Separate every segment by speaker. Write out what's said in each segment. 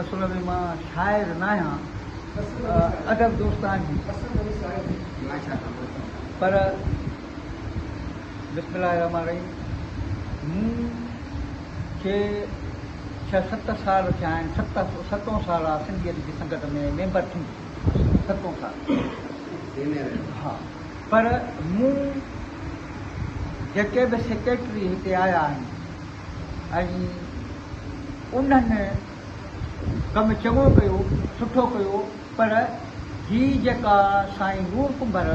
Speaker 1: असल में मां शाइर न आहियां, अदब दोस्तान जी, पर बिस्मिल्लाह रहमान रहीम मूंखे 6-7 साल थिया आहिनि, 7 साल आहे सिंधियत जी संगत में मेंबर थी 7 साल। हा, पर मूं जेके बि सेक्रेटरी हिते आया आहिनि ऐं उन्हनि कमु चङो कयो, सुठो कयो, पर ही जेका साईं नूर कुंभर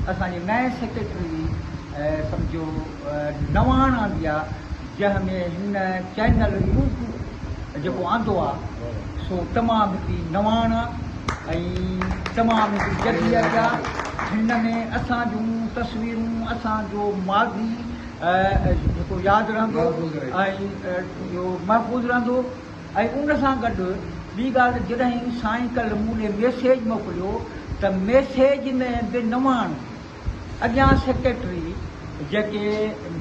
Speaker 1: असांजी नए सेक्रेटरी सम्झो नवाण आंदी आहे, जंहिंमें हिन चैनल यूट्यूब जेको आंदो आहे सो तमामु हिकिड़ी नवाण ऐं तमामु हिकिड़ी जदीयत आहे। हिन में असां जूं तस्वीरूं, असांजो माज़ी जेको यादि रहंदो ऐं इहो महफ़ूज़ रहंदो। ऐं उन सां गॾु ॿी ॻाल्हि, जॾहिं साईं कल्ह मूं ॾे मैसेज मोकिलियो त मैसेज में बि नवाण अॻियां सेक्रेटरी जेके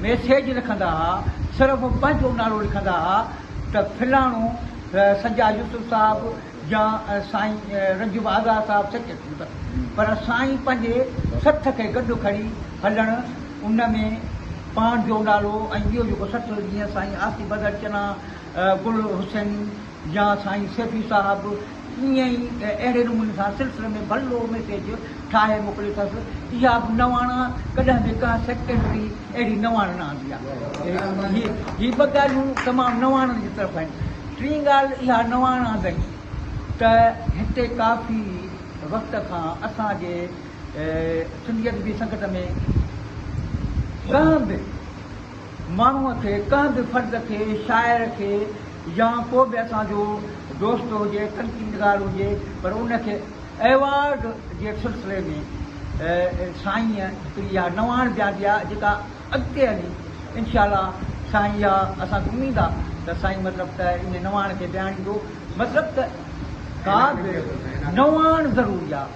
Speaker 1: मैसेज लिखंदा हुआ सिर्फ़ु पंहिंजो नालो लिखंदा हुआ त फिलाणो सजा यूसुफ साहिबु या साईं रंजूब आज़ाद साहिबु सेक्रेटरी, पर साईं पंहिंजे सथ खे गॾु खणी हलणु, उन में पाण जो नालो ऐं ॿियो जेको 60 जीअं साईं आसिफ़ बदर चना, गुल हुसैन या साईं सैफ़ी साहिबु, ईअं ई अहिड़े नमूने सां सिलसिले में भलो मैसेज ठाहे मोकिलियो अथसि। इहा बि नवाण, कॾहिं बि का सेक्रेटरी अहिड़ी नवाण न आंदी आहे। हीअ ॿ ॻाल्हियूं तमामु नवाण जी तरफ़ आहिनि। टी ॻाल्हि इहा नवाण आंदी त हिते काफ़ी वक़्त खां असांजे सिंधियत जी संगत में कंहिं बि माण्हूअ खे, कंहिं बि फ़र्द खे, शाइर खे या को बि असांजो दोस्त हुजे, तनक़ीदगार हुजे, पर उनखे एवॉर्ड जे सिलसिले में साईं हिकिड़ी इहा नवाण ॾियारी आहे जेका अॻिते हली इनशाअल्लाह साईं इहा असांखे उमेद आहे त साईं मतिलबु त इन नवाण खे ॾियारींदो। मतिलबु त का बि नवाण ज़रूरी आहे।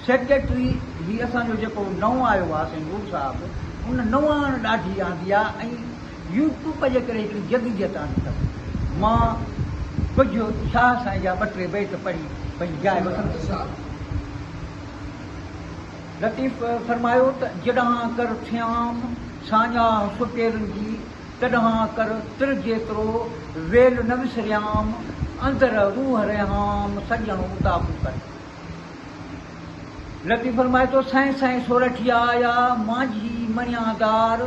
Speaker 1: सेक्रेटरी ही असांजो जेको नओं आयो आहे साईं नूर साहिबु, उन नवाण ॾाढी आंदी आहे ऐं यूट्यूब जे करे हिकिड़ी जदीयत आंदी अथसि। मां कुझु शाह साईं जा 2-3 बैत पढ़ी पंहिंजी जाइ वठंदुसि। लतीफ़ फरमायो त जॾहिं कर थियाम साञा सुपेरनि जी, तॾहिं कर तिर जेतिरो वेल न विसरियाम, अंदरि रूह रहाम सॼणो उताबू कर। लतीफ़ फरमाए थो साईं साईं सोरठिया आया मांझी मणियादार,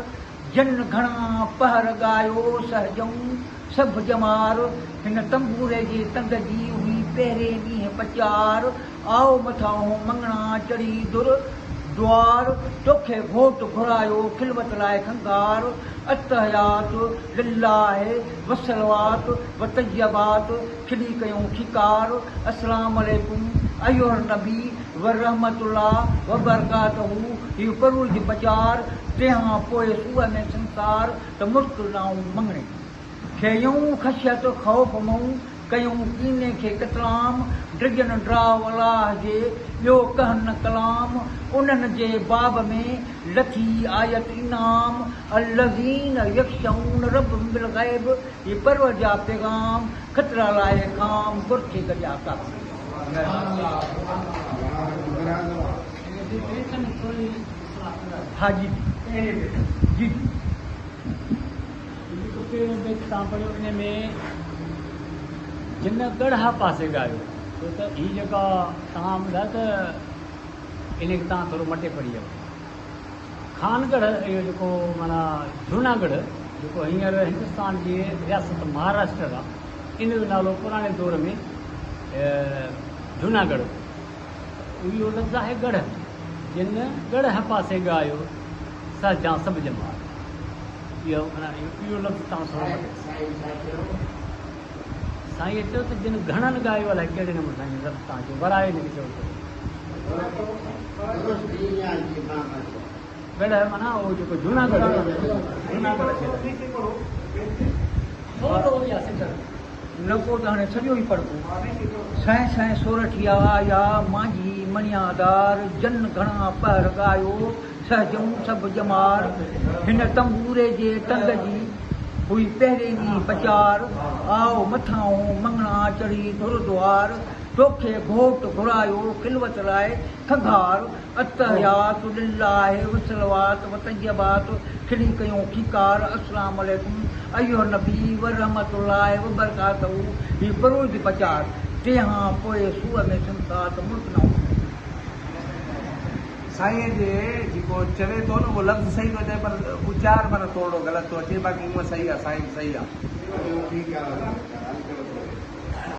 Speaker 1: जन घणा पहर ॻायो सहजऊं सभु जमार, हिन तंबूरे जे तंग जी हुई पहिरें ॾींहुं पचार, आओ मथां मंगणा चढ़ी दुर द्वार, तोखे घोट घुरायो खिलवत लाइ खंगार, अतहयात लिल्लाह वसलवात व तय्यबात, खिली कयूं खिकार, अस्सलाम अलैकुम अय्युहन नबी व रहमतुल्लाह व बरकातहू, हीउ करूर जी बचार, तंहिंखां पोइ सूअ में संसार त मुस्कुराऊं मंगणे, खेयूं ख़शियत ख़ौफ़ मऊं, कयूं कीने खे कतलाम, ड्रिजन ड्राव अलाह जे ॿियो कहन कलाम, उन्हनि जे बाब में लथी आयत इनाम, अल्लज़ीन यख़्शऊन रब्बहुम बिल ग़ैब, ये परवर जा पैगाम, ख़तरा लाइ काम गुरखे गजा का। हाँ जी जी
Speaker 2: पढ़ियो इन में जिन गढ़ा पासे ॻायो छो त हीअ जेका तव्हां ॿुधायो त इनखे तव्हां थोरो मटे पढ़ी वियो। खानगढ़ इहो जेको माना जूनागढ़ जेको हींअर हिंदुस्तान जी रियासत महाराष्ट्र आहे, इन जो नालो पुराणे दौर में जूनागढ़, इहो लफ़्ज़ आहे गढ़, जिन गढ़ पासे ॻायो सहजां सभु जमा। इहो इहो लफ़्ज़ तव्हां थोरो साईं चयो त जिन घणनि ॻायो अलाए कहिड़े नमूने साईं लफ़्ज़ तव्हांजो वराए हिनखे चयो गढ़ माना उहो जेको जूनागढ़
Speaker 1: न को त हाणे सॼो ई पढ़बो। साईं साईं सोरठिया या मांझी मणियादार, जन घणा पहर ॻायो सहजऊं सभु ॼमार हिन तंबूरे जे टंग जी हुई पहिरें ॾींहुं पचार आओ मथां मंगणा चढ़ी गुरुद्वार तोखे घोट घुरायो खिलवत लाइ खंघार अतहयात लिल्लाह वसलवात वतयबात खिली कयूं खीकार अस्सलाम अलैकुम अयो नबी व रहमतुल्लाह व बरकातहू ही बरोज़ पचार तंहिंखां पोइ सूअ में संसात मुल्क न
Speaker 3: साईं जे जेको चवे थो न उहो लफ़्ज़ सही थो चए पर उचार माना थोरो ग़लति थो अचे बाक़ी उहो सही आहे साईं सही आहे।